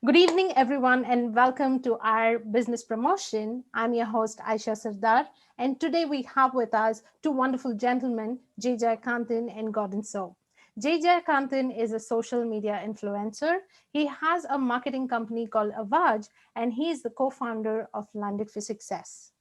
Good evening, everyone, and welcome to our business promotion. I'm your host, Ayesha Sardar, and today we have with us two wonderful gentlemen, Jeyakanthan and Gordon So. Jeyakanthan is a social media influencer. He has a marketing company called Avaj, and he is the co-founder of Landed for Success.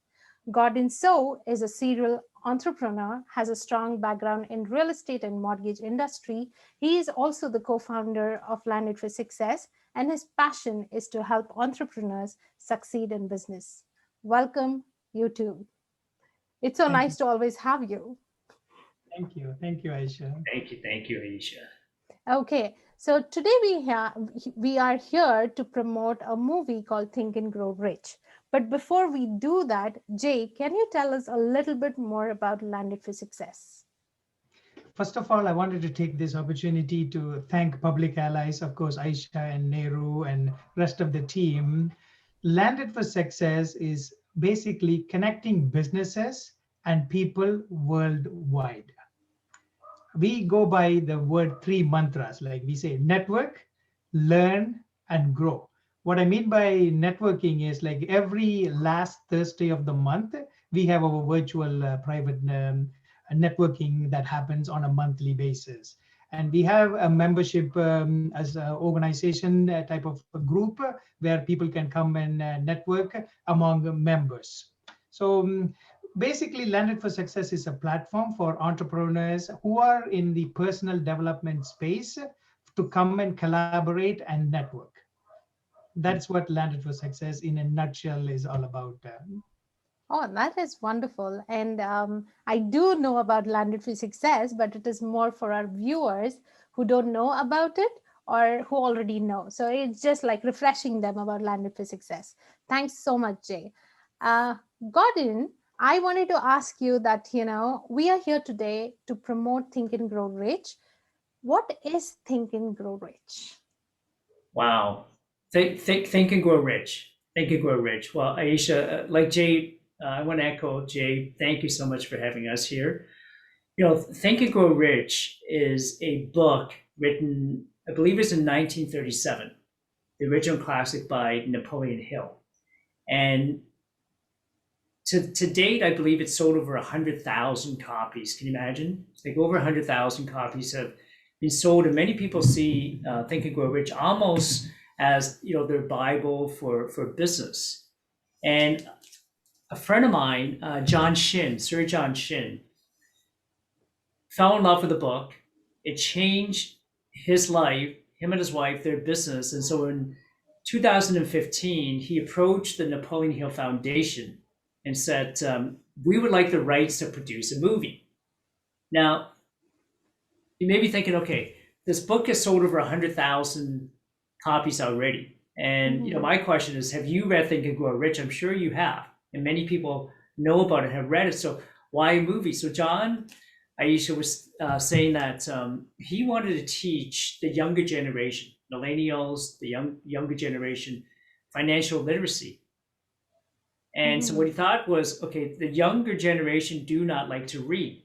Gordon So is a serial entrepreneur, has a strong background in real estate and mortgage industry. He is also the co-founder of Landed for Success, and his passion is to help entrepreneurs succeed in business. Welcome, you two. It's so Thank you. nice to always have you. Thank you. Thank you, Aisha. Thank you, Ayesha. Okay, so today we are here to promote a movie called Think and Grow Rich. But before we do that, Jay, can you tell us a little bit more about Landed for Success? First of all, I wanted to take this opportunity to thank Public Allies, of course, Aisha and Nehru and rest of the team. Landed for Success is basically connecting businesses and people worldwide. We go by the word three mantras, like we say network, learn, and grow. What I mean by networking is like every last Thursday of the month, we have our virtual private networking that happens on a monthly basis. And we have a membership as an organization type of a group where people can come and network among members. So basically, Landed for Success is a platform for entrepreneurs who are in the personal development space to come and collaborate and network. That's what Landed for Success in a nutshell is all about. Oh, that is wonderful. And I do know about Landed for Success, but it is more for our viewers who don't know about it or who already know. So it's just like refreshing them about Landed for Success. Thanks so much, Jay. Uh, Gordon, I wanted to ask you that, we are here today to promote Think and Grow Rich. What is Think and Grow Rich? Wow. Think and grow rich. Think and grow rich. Well, Ayesha, like Jay, I want to echo Jay. Thank you so much for having us here. Think and Grow Rich is a book written, I believe it's in 1937, the original classic by Napoleon Hill. And to date, I believe it's sold over 100,000 copies. Can you imagine? It's like over 100,000 copies have been sold, and many people see Think and Grow Rich almost as their Bible for business. And a friend of mine, Sir John Shin, fell in love with the book. It changed his life, him and his wife, their business. And so in 2015, he approached the Napoleon Hill Foundation and said, we would like the rights to produce a movie. Now, you may be thinking, okay, this book has sold over 100,000 copies already. And my question is, have you read Think and Grow Rich? I'm sure you have. And many people know about it, have read it. So why a movie? So John, Ayesha was saying that he wanted to teach the younger generation, millennials, the younger generation, financial literacy. And so what he thought was, okay, the younger generation do not like to read.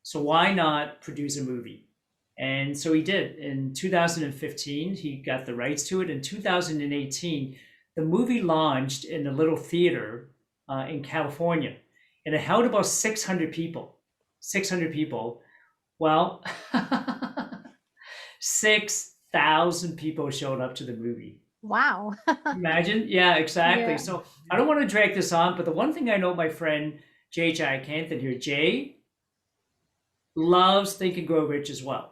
So why not produce a movie? And so he did. In 2015, he got the rights to it. In 2018, the movie launched in a little theater in California, and it held about 600 people. 600 people. Well, 6,000 people showed up to the movie. Wow. Imagine? Yeah, exactly. Yeah. So I don't want to drag this on, but the one thing I know, my friend Jeyakanthan here, Jay loves Think and Grow Rich as well.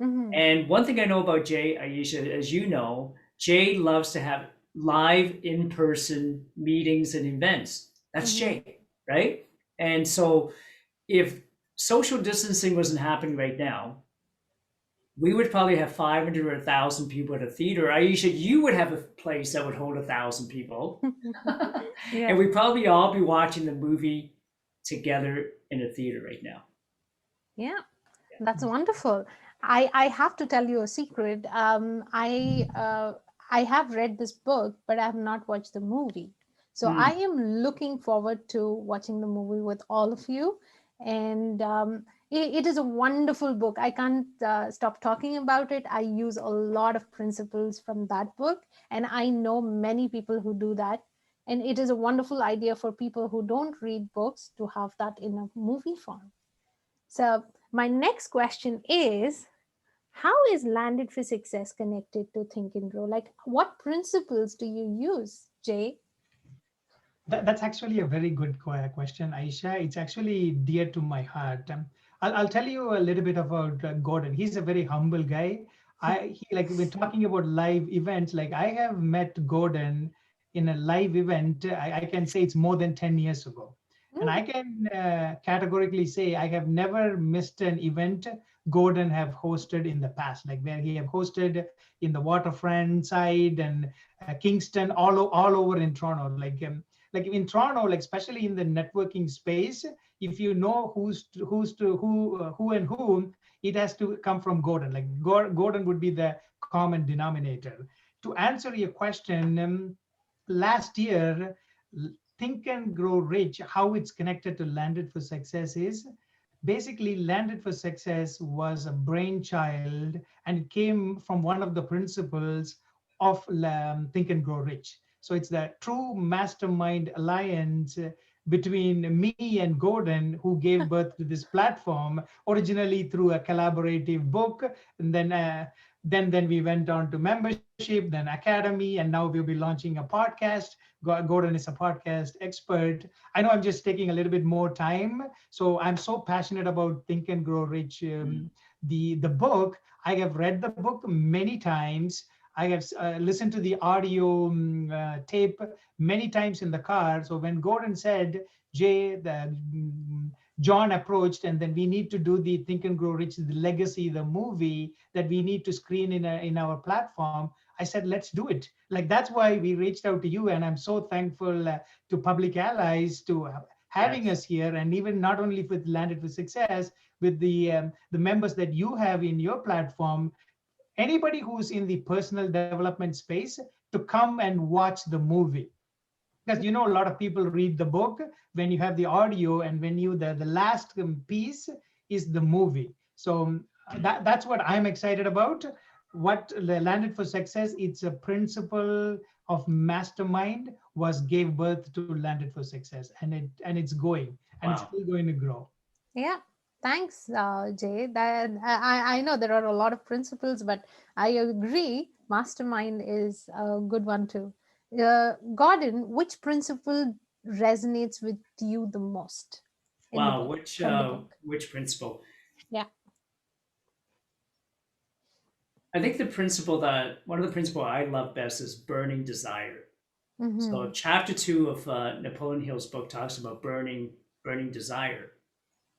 And one thing I know about Jay, Ayesha, as you know, Jay loves to have live in-person meetings and events. That's Jay, right? And so if social distancing wasn't happening right now, we would probably have 500 or 1,000 people at a theater. Ayesha, you would have a place that would hold 1,000 people. Yeah. And we'd probably all be watching the movie together in a theater right now. Yeah, that's wonderful. I have to tell you a secret. I have read this book, but I have not watched the movie. So I am looking forward to watching the movie with all of you. And It is a wonderful book. I can't stop talking about it. I use a lot of principles from that book, and I know many people who do that. And it is a wonderful idea for people who don't read books to have that in a movie form. So, my next question is, how is Landed for Success connected to Think and Grow? Like, what principles do you use, Jay? That's actually a very good question, Aisha. It's actually dear to my heart. I'll tell you a little bit about Gordon. He's a very humble guy. Like we're talking about live events. Like I have met Gordon in a live event. I can say it's more than 10 years ago, and I Mm, can categorically say I have never missed an event Gordon have hosted in the past. Like where he have hosted in the waterfront side and Kingston, all over in Toronto. Like in Toronto, like especially in the networking space, if you know who and whom, it has to come from Gordon. Like Gordon would be the common denominator. To answer your question, last year, Think and Grow Rich, how it's connected to Landed for Success is basically Landed for Success was a brainchild, and it came from one of the principles of Think and Grow Rich. So it's the true mastermind alliance between me and Gordon, who gave birth to this platform originally through a collaborative book, and then we went on to membership, then academy, and now we'll be launching a podcast. Gordon is a podcast expert. I know I'm just taking a little bit more time, so I'm so passionate about Think and Grow Rich. The book, I have read the book many times. I have listened to the audio tape many times in the car. So when Gordon said, Jay, John approached, and then we need to do the Think and Grow Rich, the legacy, the movie that we need to screen in our platform. I said, let's do it. Like that's why we reached out to you, and I'm so thankful to Public Allies to having Yes. us here, and even not only with Landed for Success, with the members that you have in your platform, anybody who's in the personal development space to come and watch the movie. Because you know a lot of people read the book when you have the audio, and when you the last piece is the movie. So that's what I'm excited about. What Landed for Success, it's a principle of mastermind, was gave birth to Landed for Success, and it's going, and it's Wow. still going to grow. Yeah, thanks, Jay. That I know there are a lot of principles, but I agree. Mastermind is a good one too. Gordon, which principle resonates with you the most in the Wow. book, from the book? Which principle? Yeah. I think the principle that one of the principle I love best is burning desire. Mm-hmm. So chapter 2 of Napoleon Hill's book talks about burning desire.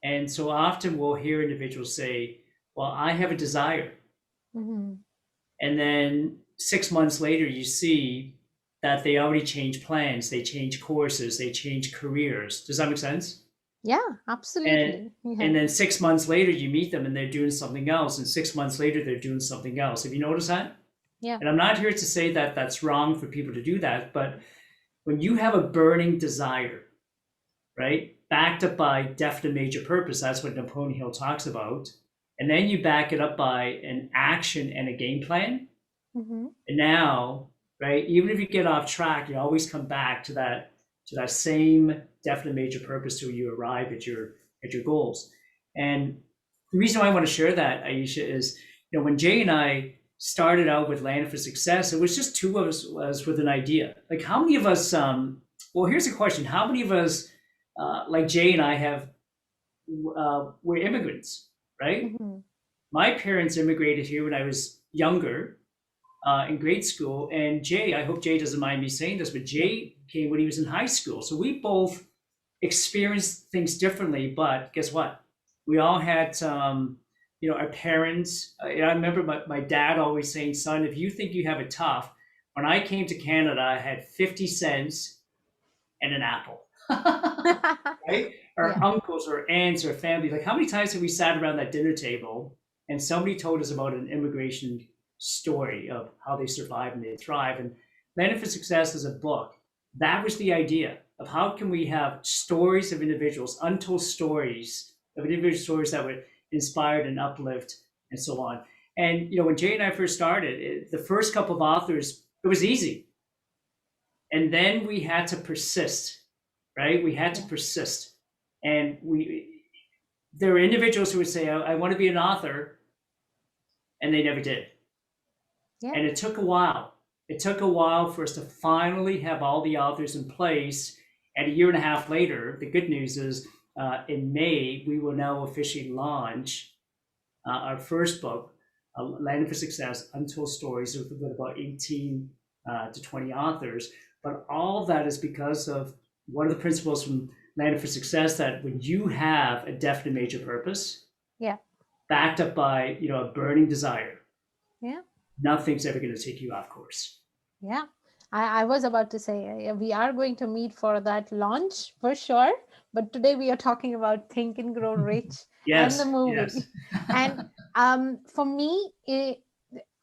And so often we'll hear individuals say, well, I have a desire. Mm-hmm. And then 6 months later, you see that they already changed plans, they changed courses, they changed careers. Does that make sense? Yeah, And absolutely. Yeah. and then 6 months later, you meet them and they're doing something else. And 6 months later, they're doing something else. Have you noticed that? Yeah. And I'm not here to say that that's wrong for people to do that, but when you have a burning desire, right, backed up by definite major purpose, that's what Napoleon Hill talks about, and then you back it up by an action and a game plan, Mm-hmm. and now, right, even if you get off track, you always come back to that same definite major purpose till you arrive at your goals. And the reason why I want to share that, Ayesha, is when Jay and I started out with Land for Success, it was just two of us with an idea. Like how many of us? Well, here's a question: how many of us, like Jay and I, have were immigrants? Right. Mm-hmm. My parents immigrated here when I was younger, in grade school. And Jay, I hope Jay doesn't mind me saying this, but Jay came when he was in high school. So we both experienced things differently. But guess what? We all had, our parents. I remember my dad always saying, son, if you think you have it tough, when I came to Canada, I had 50 cents and an apple. Right? Our Yeah. uncles or aunts or family, like how many times have we sat around that dinner table and somebody told us about an immigration story of how they survive and they thrive? And Landed for Success is a book. That was the idea of how can we have stories of individuals, untold stories of individual stories that would inspire and uplift and so on. And when Jay and I first started, the first couple of authors, it was easy, and then we had to persist, right? We had to persist, and there were individuals who would say, I want to be an author, and they never did. Yeah. And it took a while. It took a while for us to finally have all the authors in place. And a year and a half later, the good news is in May, we will now officially launch our first book, Landed for Success, Untold Stories, with about 18 to 20 authors. But all of that is because of one of the principles from Landed for Success, that when you have a definite major purpose, backed up by a burning desire, nothing's ever going to take you off course. Yeah, I was about to say we are going to meet for that launch for sure. But today we are talking about Think and Grow Rich and the movie. Yes. And for me,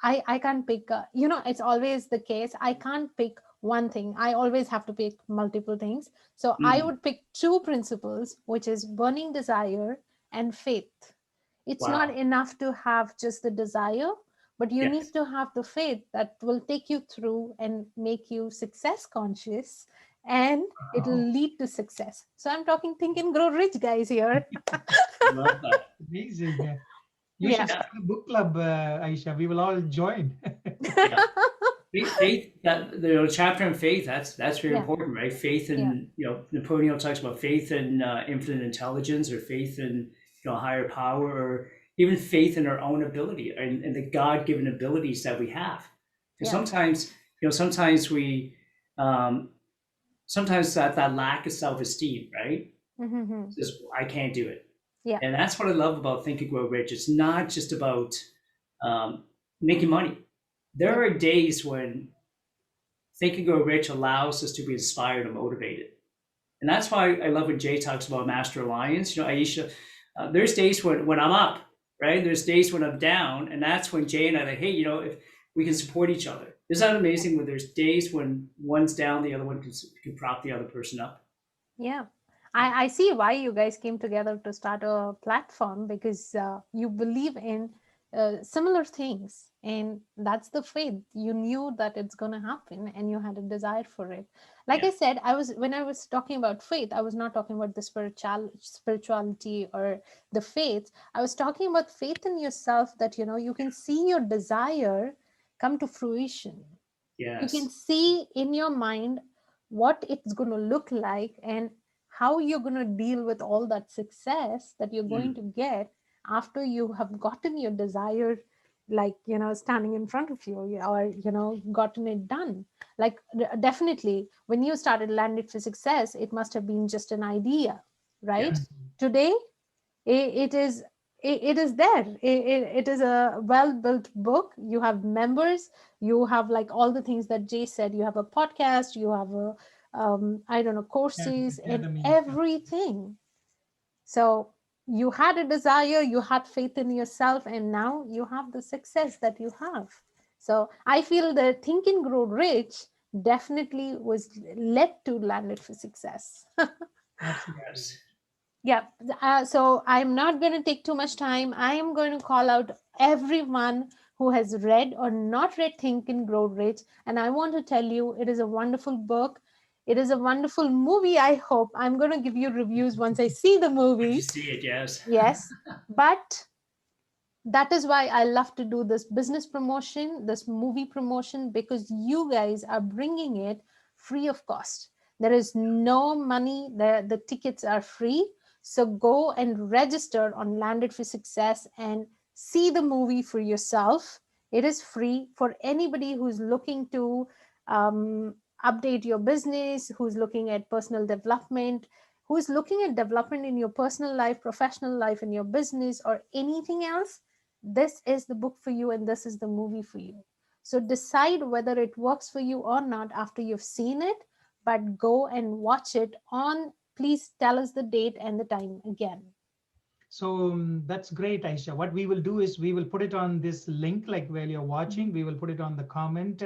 I can't pick. It's always the case. I can't pick one thing. I always have to pick multiple things. So I would pick two principles, which is burning desire and faith. It's not enough to have just the desire, but you need to have the faith that will take you through and make you success conscious, and it will lead to success. So I'm talking Think and Grow Rich, guys, here. Love that. Amazing. You should start a book club, Ayesha. We will all join. Faith, that the chapter on faith, that's very important, right? Faith in Napoleon talks about faith in infinite intelligence, or faith in higher power, or even faith in our own ability and the God-given abilities that we have. Because sometimes we sometimes that lack of self-esteem, right? Just, I can't do it. Yeah. And that's what I love about Think and Grow Rich. It's not just about making money. There are days when Think and Grow Rich allows us to be inspired and motivated. And that's why I love when Jay talks about Master Alliance. Ayesha, there's days when I'm up, right? There's days when I'm down. And that's when Jay and I are like, hey, if we can support each other. Isn't that amazing when there's days when one's down, the other one can prop the other person up? Yeah. I see why you guys came together to start a platform, because you believe in similar things, and that's the faith. You knew that it's going to happen, and you had a desire for it. Like I said, when I was talking about faith, I was not talking about the spirituality or the faith. I was talking about faith in yourself, that you can see your desire come to fruition. Yes. You can see in your mind what it's going to look like, and how you're going to deal with all that success that you're going to get after you have gotten your desire, like, standing in front of you, or, gotten it done. Like, definitely, when you started Landed for Success, it must have been just an idea, right? Yes. Today, it is there. It is a well-built book. You have members, you have like all the things that Jay said. You have a podcast, you have a courses and everything. So you had a desire, you had faith in yourself, and now you have the success that you have. So I feel that Think and Grow Rich definitely was led to Landed for Success. Yes. Yeah. So I'm not going to take too much time. I am going to call out everyone who has read or not read Think and Grow Rich. And I want to tell you, it is a wonderful book. It is a wonderful movie, I hope. I'm going to give you reviews once I see the movie. You see it, yes. Yes. But that is why I love to do this business promotion, this movie promotion, because you guys are bringing it free of cost. There is no money. The tickets are free. So go and register on Landed for Success and see the movie for yourself. It is free for anybody who's looking to update your business, who's looking at personal development, who's looking at development in your personal life, professional life, in your business, or anything else. This is the book for you, and this is the movie for you. So decide whether it works for you or not after you've seen it, but go and watch it on. Please tell us the date and the time again. So that's great, Ayesha. What we will do is we will put it on this link, like while you're watching, we will put it on the comment.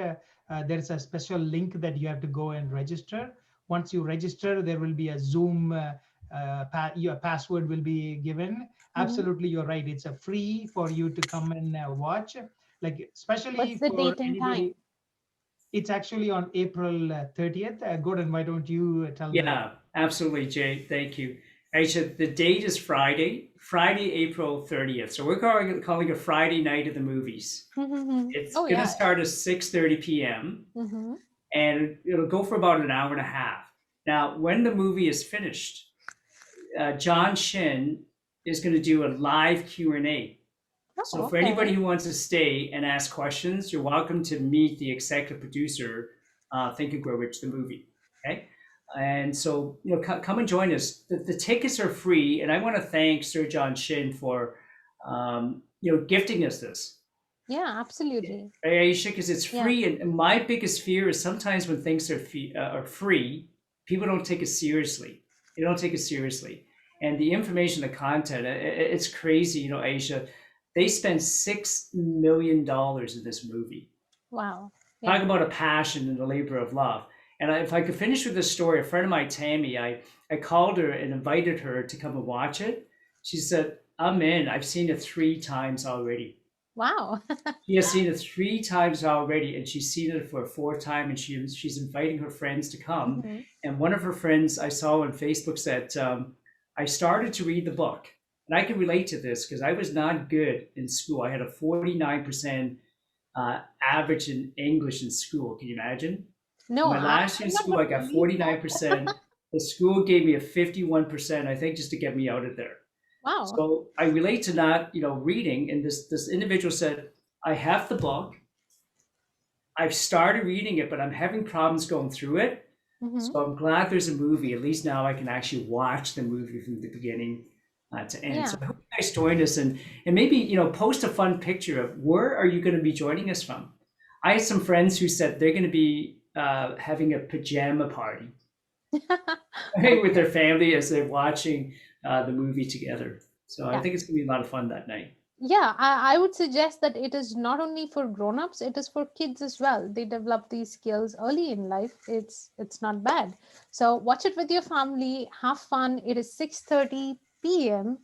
There's a special link that you have to go and register. Once you register, there will be a Zoom your password will be given. Absolutely, you're right. It's a free for you to come and watch. Like especially What's the for date and time? anybody. It's actually on April 30th. Gordon, why don't you tell the? Yeah, absolutely, Jay. Thank you. Actually, the date is Friday, April 30th. So we're calling it Friday night of the movies. It's Oh, going to yeah. start at 6:30 p.m. Mm-hmm. and it'll go for about an hour and a half. Now, when the movie is finished, John Shin is going to do a live Q&A. So Oh, for okay. anybody who wants to stay and ask questions, you're welcome to meet the executive producer, Think and Grow Rich, the movie. Okay. And so, come and join us. The tickets are free. And I want to thank Sir John Shin for, gifting us this. Yeah, absolutely. Ayesha, because it's Yeah. free. And my biggest fear is sometimes when things are free, people don't take it seriously. They don't take it seriously. And the information, the content, it's crazy, Ayesha. They spent $6 million in this movie. Wow. Talk Yeah. about a passion and a labor of love. And if I could finish with this story, a friend of mine, Tammy, I called her and invited her to come and watch it. She said, I'm in. I've seen it 3 times already. Wow. She has seen it 3 times already, and she's seen it for a 4th time, and she's inviting her friends to come. Mhm. And one of her friends I saw on Facebook said, I started to read the book. And I can relate to this because I was not good in school. I had a 49% average in English in school. Can you imagine? No, My last year I'm in not school, going I to got believe that. 49%. The school gave me a 51%, I think, just to get me out of there. Wow. So I relate to not, reading. And this individual said, I have the book. I've started reading it, but I'm having problems going through it. Mm-hmm. So I'm glad there's a movie. At least now I can actually watch the movie from the beginning to end. Yeah. So I hope you guys join us and maybe post a fun picture of where are you going to be joining us from. I had some friends who said they're going to be having a pajama party with their family as they're watching the movie together. So I Yeah. think it's going to be a lot of fun that night. Yeah, I would suggest that it is not only for grown-ups, it is for kids as well. They develop these skills early in life. It's not bad. So watch it with your family, have fun. It is 6:30 p.m.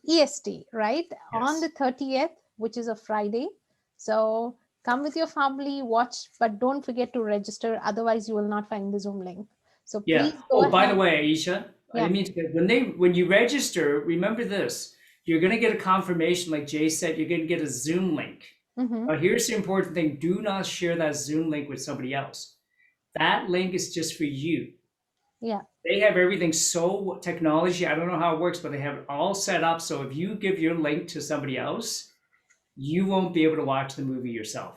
EST, right? On the Yes. 30th, which is a Friday. So come with your family, watch, but don't forget to register. Otherwise, you will not find the Zoom link. So Yeah. please go Oh, by the ahead. way, Aisha, I Yeah. didn't mean to, when you register, remember this. You're going to get a confirmation, like Jay said, you're going to get a Zoom link. Mm-hmm. Now, here's the important thing. Do not share that Zoom link with somebody else. That link is just for you. Yeah. They have everything so technology. I don't know how it works, but they have it all set up. So if you give your link to somebody else, you won't be able to watch the movie yourself.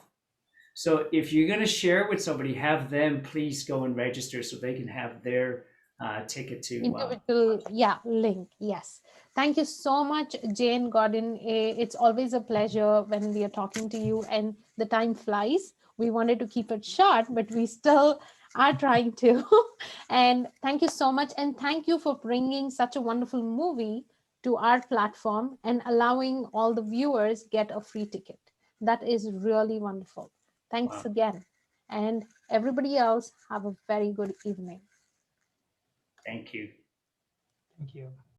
So if you're going to share it with somebody, have them please go and register so they can have their ticket to. Individual, yeah, link. Yes. Thank you so much, Jane Gordon. It's always a pleasure when we are talking to you, and the time flies. We wanted to keep it short, but we still are trying to. And thank you so much. And thank you for bringing such a wonderful movie to our platform and allowing all the viewers get a free ticket. That is really wonderful. Thanks Wow. again. And everybody else, have a very good evening. Thank you. Thank you.